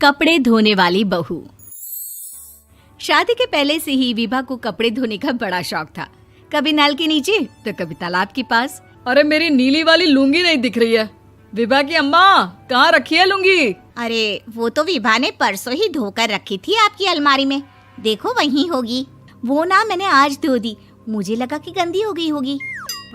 कपड़े धोने वाली बहू। शादी के पहले से ही विभा को कपड़े धोने का बड़ा शौक था। कभी नल के नीचे तो कभी तालाब के पास। अरे मेरी नीली वाली लुंगी नहीं दिख रही है। विभा की अम्मा, कहाँ रखी है लुंगी? अरे वो तो विभा ने परसों ही धोकर रखी थी आपकी अलमारी में, देखो वहीं होगी। वो ना मैंने आज धो दी, मुझे लगा कि गंदी हो गई होगी।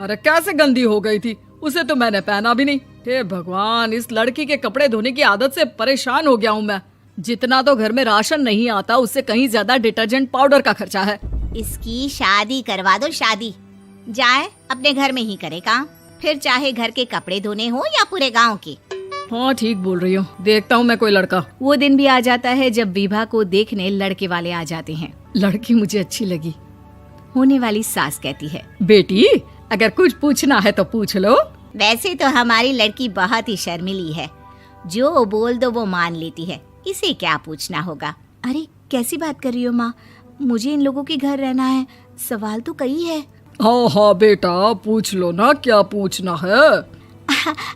अरे कैसे गंदी हो गई थी? उसे तो मैंने पहना भी नहीं। हे भगवान, इस लड़की के कपड़े धोने की आदत से परेशान हो गया हूँ मैं। जितना तो घर में राशन नहीं आता, उससे कहीं ज्यादा डिटर्जेंट पाउडर का खर्चा है। इसकी शादी करवा दो, शादी। जाए अपने घर में ही करे काम, फिर चाहे घर के कपड़े धोने हो या पूरे गांव के। हाँ ठीक बोल रही हो, देखता हूँ मैं कोई लड़का। वो दिन भी आ जाता है जब विभा को देखने लड़के वाले आ जाते हैं। लड़की मुझे अच्छी लगी। होने वाली सास कहती है, बेटी अगर कुछ पूछना है तो पूछ लो। वैसे तो हमारी लड़की बहुत ही शर्मीली है, जो बोल दो वो मान लेती है, इसे क्या पूछना होगा। अरे कैसी बात कर रही हो माँ, मुझे इन लोगों के घर रहना है, सवाल तो कई है। हाँ हाँ बेटा, पूछ लो ना, क्या पूछना है।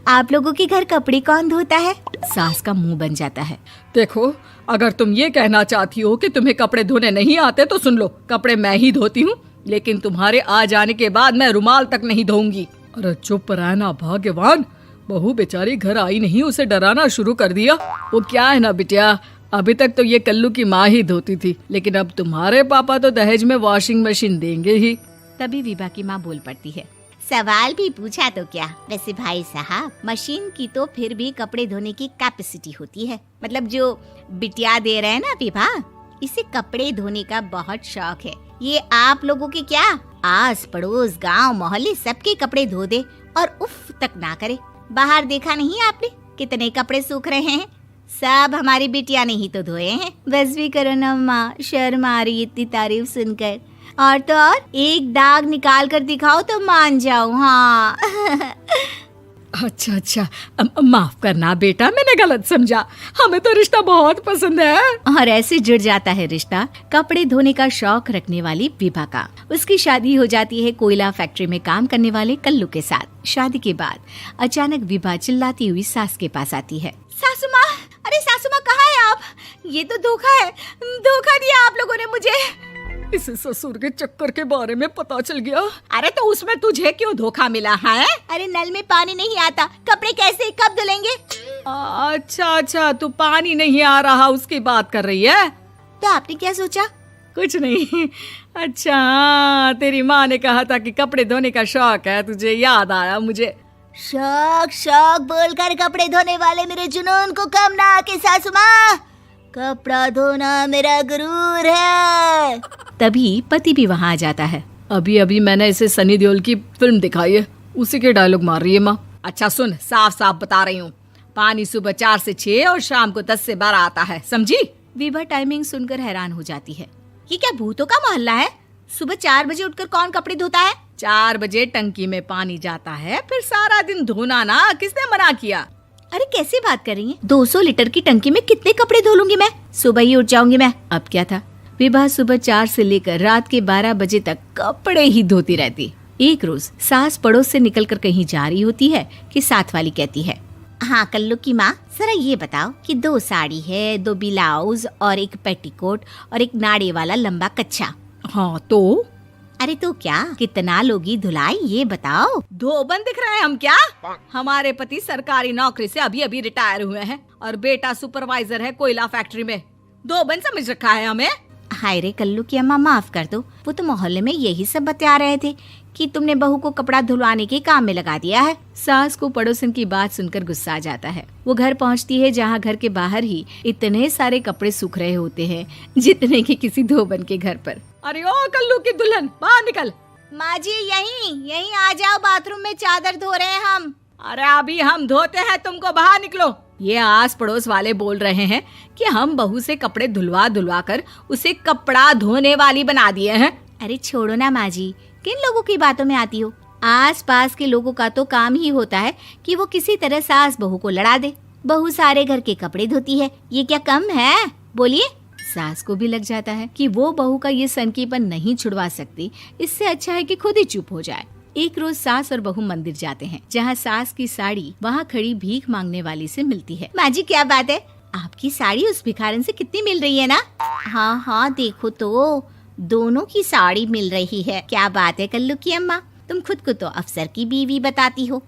आप लोगों के घर कपड़े कौन धोता है? सास का मुंह बन जाता है। देखो, अगर तुम ये कहना चाहती हो कि तुम्हें कपड़े धोने नहीं आते तो सुन लो, कपड़े मैं ही धोती हूँ, लेकिन तुम्हारे आ जाने के बाद मैं रुमाल तक नहीं धोऊंगी। अरे चुप रहना भाग्यवान, बहू बेचारी घर आई नहीं, उसे डराना शुरू कर दिया। वो क्या है ना बिटिया, अभी तक तो ये कल्लू की माँ ही धोती थी, लेकिन अब तुम्हारे पापा तो दहेज में वॉशिंग मशीन देंगे ही। तभी विभा की माँ बोल पड़ती है, सवाल भी पूछा तो क्या। वैसे भाई साहब, मशीन की तो फिर भी कपड़े धोने की कैपेसिटी होती है। मतलब जो बिटिया दे रहे हैं ना विभा, इसे कपड़े धोने का बहुत शौक है। ये आप लोगों के क्या, आस पड़ोस गांव मोहल्ले सबके कपड़े धो दे और उफ तक ना करे। बाहर देखा नहीं आपने कितने कपड़े सूख रहे हैं? सब हमारी बिटिया ने ही तो धोए हैं। बस भी करो ना माँ, शर्म आ रही इतनी तारीफ सुनकर। और तो और एक दाग निकाल कर दिखाओ तो मान जाओ। हाँ अच्छा, माफ करना बेटा, मैंने गलत समझा। हमें तो रिश्ता बहुत पसंद है। और ऐसे जुड़ जाता है रिश्ता कपड़े धोने का शौक रखने वाली विभा का। उसकी शादी हो जाती है कोयला फैक्ट्री में काम करने वाले कल्लू के साथ। शादी के बाद अचानक विभा चिल्लाती हुई सास के पास आती है। सासू माँ, अरे सासू माँ कहाँ है आप? ये तो धोखा है, धोखा दिया आप लोगों ने मुझे। इसे ससुर के चक्कर के बारे में पता चल गया। अरे तो उसमें तुझे क्यों धोखा मिला है? अरे नल में पानी नहीं आता, कपड़े कैसे कब धुलेंगे? अच्छा, तू पानी नहीं आ रहा उसकी बात कर रही है। तो आपने क्या सोचा? कुछ नहीं। अच्छा, तेरी माँ ने कहा था कि कपड़े धोने का शौक है तुझे, याद आया मुझे। शौक बोलकर कपड़े धोने वाले मेरे जुनून को कम ना आके सासू माँ, कपड़ा धोना मेरा गुरूर है। तभी पति भी वहाँ आ जाता है। अभी मैंने इसे सनी देओल की फिल्म दिखाई है, उसी के डायलॉग मार रही है माँ। अच्छा सुन, साफ साफ बता रही हूँ, पानी सुबह 4 से 6 और शाम को 10 से 12 आता है, समझी? विभा टाइमिंग सुनकर हैरान हो जाती है। ये क्या भूतों का मोहल्ला है? सुबह 4 बजे उठकर कौन कपड़े धोता है? 4 बजे टंकी में पानी जाता है, फिर सारा दिन धोना ना, किसने मना किया? अरे कैसी बात कर रही हैं? 200 लीटर की टंकी में कितने कपड़े धो लूंगी मैं? सुबह ही उठ जाऊंगी मैं। अब क्या था, विभा सुबह 4 से लेकर रात के 12 बजे तक कपड़े ही धोती रहती। एक रोज सास पड़ोस से निकलकर कहीं जा रही होती है कि साथ वाली कहती है, हाँ कल्लू की माँ, जरा ये बताओ कि 2 साड़ी है, 2 ब्लाउज और एक पेटीकोट और एक नाड़े वाला लंबा कच्छा। हाँ तो? अरे तो क्या, कितना लोगी धुलाई ये बताओ। धोबन दिख रहे हैं हम क्या? हमारे पति सरकारी नौकरी से अभी रिटायर हुए हैं और बेटा सुपरवाइजर है कोयला फैक्ट्री में। धोबन समझ रखा है हमें? हाय रे कल्लू की अम्मा, माफ कर दो, वो तो मोहल्ले में यही सब बता रहे थे कि तुमने बहू को कपड़ा धुलवाने के काम में लगा दिया है। सास को पड़ोसन की बात सुनकर गुस्सा आ जाता है। वो घर पहुंचती है जहां घर के बाहर ही इतने सारे कपड़े सूख रहे होते हैं जितने कि किसी धोबन के घर पर। अरे ओ कल्लू की दुल्हन, बाहर निकल। माँ जी यहीं आ जाओ, बाथरूम में चादर धो रहे हैं हम। अरे अभी हम धोते हैं, तुमको बाहर निकलो। ये आस पड़ोस वाले बोल रहे हैं कि हम बहू से कपड़े धुलवा कर उसे कपड़ा धोने वाली बना दिए हैं। अरे छोड़ो ना माँ जी, किन लोगों की बातों में आती हो? आस पास के लोगों का तो काम ही होता है कि वो किसी तरह सास बहू को लड़ा दे। बहू सारे घर के कपड़े धोती है, ये क्या कम है? बोलिए। सास को भी लग जाता है कि वो बहू का ये सनकीपन नहीं छुड़वा सकती, इससे अच्छा है कि खुद ही चुप हो जाए। एक रोज सास और बहू मंदिर जाते हैं, जहाँ सास की साड़ी वहाँ खड़ी भीख मांगने वाली से मिलती है। माँ जी क्या बात है, आपकी साड़ी उस भिखारन से कितनी मिल रही है ना? हाँ हाँ देखो तो, दोनों की साड़ी मिल रही है। क्या बात है कल्लू की अम्मा, तुम खुद को तो अफसर की बीवी बताती हो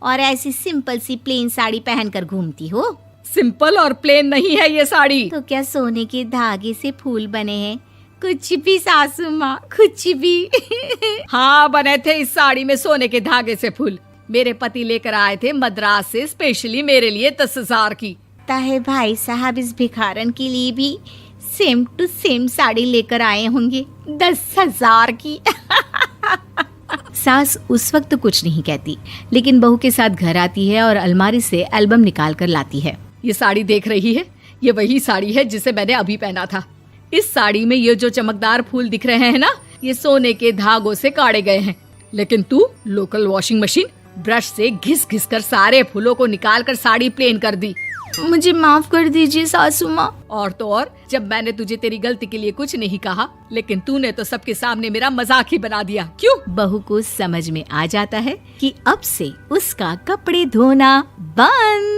और ऐसी सिंपल सी प्लेन साड़ी पहनकर घूमती हो। सिंपल और प्लेन नहीं है ये साड़ी। तो क्या सोने के धागे से फूल बने हैं? कुछ भी सासू माँ, कुछ भी। हाँ बने थे इस साड़ी में सोने के धागे से फूल। मेरे पति लेकर आए थे मद्रास से स्पेशली मेरे लिए 10,000 की। ताहे भाई साहब इस भिखारन के लिए भी सेम टू सेम साड़ी लेकर आए होंगे 10,000 की। सास उस वक्त तो कुछ नहीं कहती, लेकिन बहू के साथ घर आती है और अलमारी से एल्बम निकाल कर लाती है। ये साड़ी देख रही है, ये वही साड़ी है जिसे मैंने अभी पहना था। इस साड़ी में ये जो चमकदार फूल दिख रहे हैं ना, ये सोने के धागों से काढ़े गए हैं। लेकिन तू लोकल वॉशिंग मशीन ब्रश से घिस घिस कर सारे फूलों को निकाल कर साड़ी प्लेन कर दी। मुझे माफ कर दीजिए सासू माँ। और तो और, जब मैंने तुझे तेरी गलती के लिए कुछ नहीं कहा, लेकिन तूने तो सबके सामने मेरा मजाक ही बना दिया। क्यों? बहू को समझ में आ जाता है कि अब से उसका कपड़े धोना बंद।